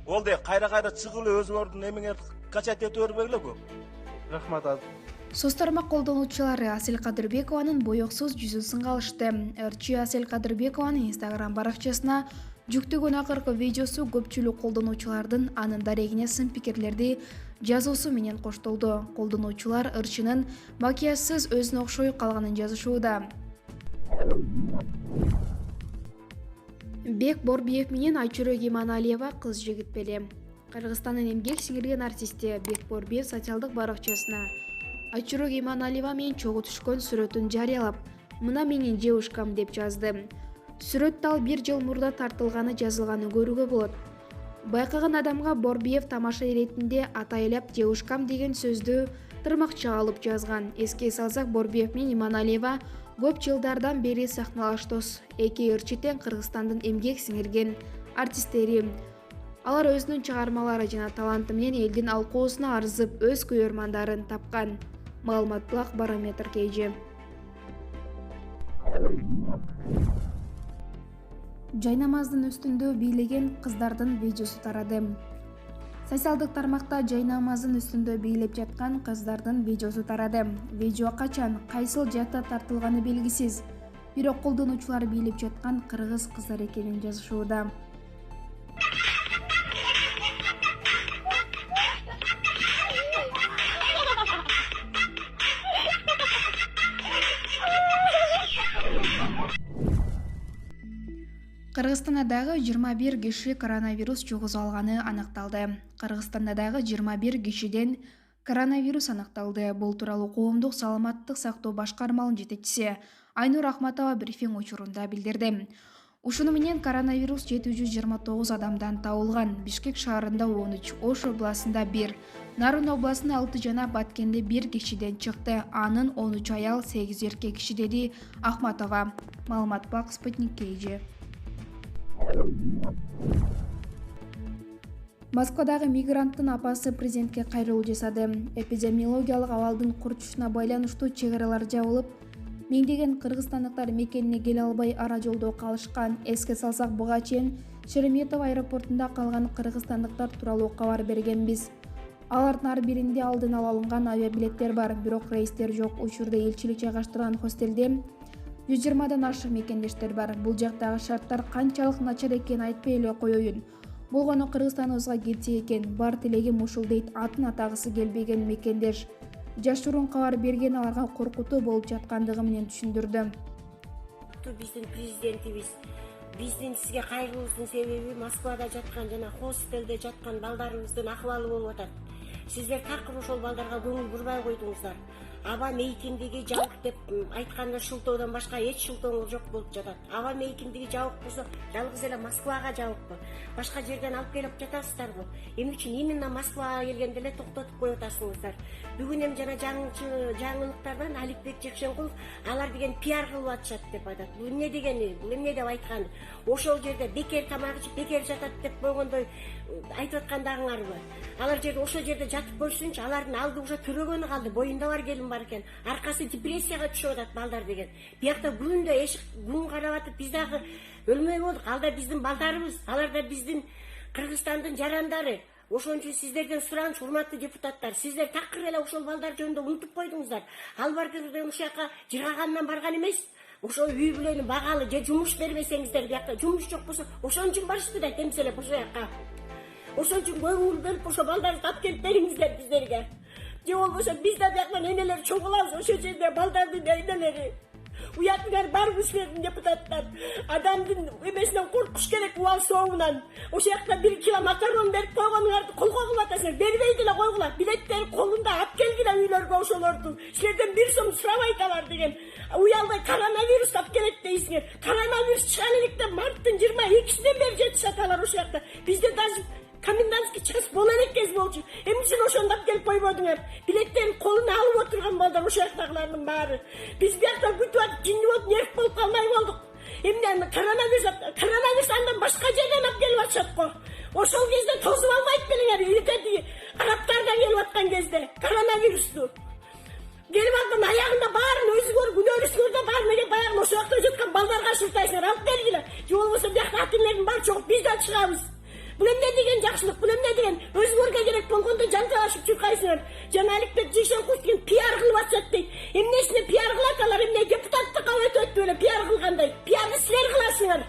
Ол де кайра чыгып эле өзүнүн ордун эмеңе качать этип бербегиле көп. Рахмат аз. Соц тармак колдонуучулары Асель Кадырбекованын боёксуз жүзүн сынга алышты. РЧ Асель Кадырбекованын Instagram баракчасына жүктөгөн акыркы видеосу көпчүлүк колдонуучулардын анын дарегине сын пикирлерди жазуусу менен коштолду. Колдонуучулар ырчынын макияжсыз өзүнө окшой калганын жазышууда. Бек Борбиев менен Айчурек Иманалиева кыз жигит беле. Кыргызстандын эмгек сиңирген артисти Бек Борбиев социалдык баракчасына Айчурек Иманалиева менен чогуу түшкөн сүрөтүн жарыялап, "Мына менин девушкам" деп жазды. Сүрөттө ал 1 жыл мурда тартылганы жазылганын көрүүгө болот. Байкаган адамга Борбиев тамаша иретинде атайлап "девушкам" деген сөздү тырмакчага алып жазган. Эске салсак, Борбиев менен Иманалиева көп жылдардан бери сахналаш дос. Эки ырчы тең Кыргызстандын эмгек сиңирген артисттери. Алар өзүнүн чыгармалары жана таланты менен элдин алкоосуна арзып, өз көрөрмандарын тапкан. Маалымат Блак Барометр KG. Жайнамаздын үстүндө бийлеген кыздардын видеосу тарады. Социалдык тармакта жайнамаздын үстүндө бийлеп жаткан кыздардын видеосу тарады. Видео качан, кайсыл жакта тартылганы белгисиз. Бирок колдонуучулар бийлеп жаткан кыргыз кыздар экенин жазышууда. Кыргызстанда дагы 21 киши коронавирус жугузуп алганы анықталды. Кыргызстанда дагы 21 кишиден коронавирус анықталды. Бул тууралуу коомдук саламаттык сактоо башкармалынын жетекчиси Айнур Ахматова брифинг учурунда билдирди. Ушуну менен коронавирус 729 адамдан табылган. Бишкек шаарында 13, Ош областында 1, Нарын областында 6 жана Баткенде 1 кишиден чыкты. Анын 13 аял, 8 эркек киши деди Ахматова. Маалымат Бак Спутник KG. Москвадагы мигранттын апасы президентке кайрылуу жасады. Эпидемиологиялык абалдын курчушуна байланыштуу чек аралар жабылып, миңдеген кыргызстандыктар мекенине келе албай ара жолдо калышкан. Эске салсак, буга чейин Шереметьево аэропортунда калган кыргызстандыктар тууралуу кабар бергенбиз. Алардын ар биринде алдын ала алынган авиабилеттер бар, бирок рейстер жок. Учурда элчилик жайгаштырган хостелде 120дан ашык мекендештер бар. Бул жактагы шарттар канчалык начар экенин айтпай эле коеюн. Болгону Кыргызстаныбызга кетсе экен, бар тилегим ушул дейт атын атагысы келбеген мекендеш. Жашыруун кабар берген аларга коркутуу болуп жаткандыгы менен түшүндүрдү. Биздин президентибиз биздин сизге кайрылуубуздун себеби Москвада жаткан жана хостелде жаткан балдарыбыздын акыбалы болуп атат. Сиздер такыр ошол балдарга көңүл бурбай койдуңуздар. Аба мейкиндиги жабык деп айтканда шылтоодон башка эч шылтооңуз жок болуп жатат. Аба мейкиндиги жабык болсо жалгыз эле Москвага жабыкпы, башка жерден алып келип жатасыздарбы? Эмне үчүн именно Москвага келгенде эле токтотуп коюп атасыңыздар? Бүгүн эми жана жаңылыктардан Аликбек Жекшенкулов алар деген пиар кылып атышат деп айтат. Бул эмне дегени? Бул эмне деп айткан? Ошол жерде бекер тамак ичип бекер жатат деп болгондой айтып аткандагыңарбы? Алар жерде ошол жерде жатып көрсүнчү, алардын алды уже төрөгөнү калды, боюнда бар келин бар экен. Аркасы депрессияга түшүп атат балдар деген. Биякта күндө эшик күн карап атып, биз дагы өлмөй болдук. Ал да биздин балдарыбыз, алар да биздин Кыргызстандын жарандары. Ошон үчүн сиздерден сураныч, урматтуу депутаттар, сиздер такыр эле ошол балдар жөнүндө унутуп койдуңуздар. Ал бардырдан ушул жака жыргагандан барган эмес. Ошол үй бүлөнү багалы же жумуш бербесеңиздер, биякта жумуш жок болсо ошон үчүн барышты да темселеп ошол жака. Ошон үчүн көңүл бөлүп ошо балдарды тап келип бериңиздер биздерге. Же болбосо биз да бияктан энелер чогулабыз, ошол жерде балдардын энелери. Уятыңар барбы силердин депутаттар? Адамдын эмесинен коркуш керек, убал соомунан. Ошол жакта 1 кило макарон берип койгонуңарды колго кылып атасыңар. Бербей деле койгула. Билеттер колунда алып келгиле үйлөргө ошолорду. Силерден 1 сом сурабайт алар деген. Уялбай коронавирус алып келет дейсиңер. Коронавирус чыган электе марттын 22-синен бери жетишат алар ошол жакта. Бизде даже комендантский час боло элек кез болчу. Эмне үчүн ошондап келип койбодуңар? Билеттерин колуна алып отурган балдар ошол жактагылардын баары. Биз биякта күтүп атып, жинди болуп, нерв болуп калмай болдук. Эмне коронавирус андан башка жерден алып келип атышат го. Ошол кезде тосуп албайт белеңер, илгери арабтардан келип аткан кезде коронавирусту. Келип алган аягында баарын өзүңөр, күнөөңөрдө баарын эле баягы ошол жакта жаткан балдарга шылтайсыңар, алып келгиле. Же болбосо биякта ата-энелердин баары чогуп, биз да чыгабыз. Бул эмне деген жакшылык, бул эмне деген өзүңөргө керек болгондо жанталашып чуркайсыңар. Жана Аликбек Жейшенкуловдун пиар кылып атышат дейт. Эмнесине пиар кылат алар, эмне депутаттыкка өтөт беле пиар кылгандай. Пиарды силер кыласыңар.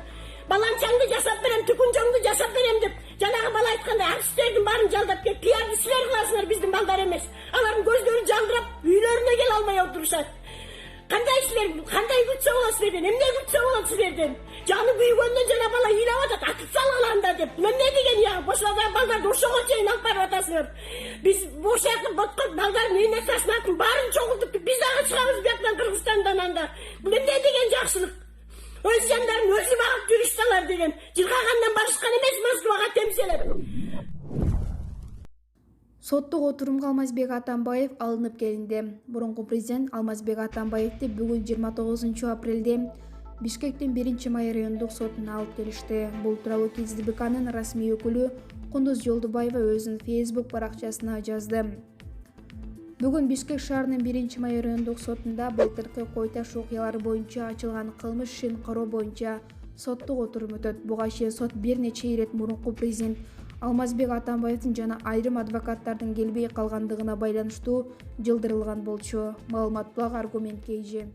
Баланчаңды жасап берем, түкүнчөңдү жасап берем деп жанагы бала айткандай артисттердин баарын жалдап келип пиарды силер кыласыңар, биздин балдар эмес. Алардын көздөрү жалтырап, үйлөрүнө келе албай отурушат. Кандай силер, кандай күтсө болот силерден, эмне күтсө болот силерден? Жаны күйгөндөн жана бала ыйлап атат, атып салгыланда деп. Бул эмне деген я? Бошлаган балдарды ошого чейин алып барып атасыңар. Биз бошоятып боткон балдардын үйүнө таштын баарын чогултуп, биз дагы чыгабыз бияктан Кыргызстандан анда. Бул эмне деген жакшылык? Өз жандарын өзү багып жүрүшталар деген. Жыргагандан барышкан эмес Москвага темселеп. Соттук отурумга Алмазбек Атамбаев алынып келинди. Мурунку президент Алмазбек Атамбаевди бүгүн 29 апрелде Бишкектин 1-Май райондук сотуна алып келишти. Бул тууралуу КСДБКнын расмий өкүлү Кундуз Жолдубаева өзүнүн Facebook баракчасына жазды. Бүгүн Бишкек шаарынын 1-Май райондук сотунда былтыркы кой таш окуялары боюнча ачылган кылмыш ишин кароо боюнча соттук отурум өтөт. Буга чейин сот бир нече ирет мурунку президент Алмазбек Атамбаевдин жана айрым адвокаттардын келбей калгандыгына байланыштуу жылдырылган болчу. Маалымат благ аргументке ие.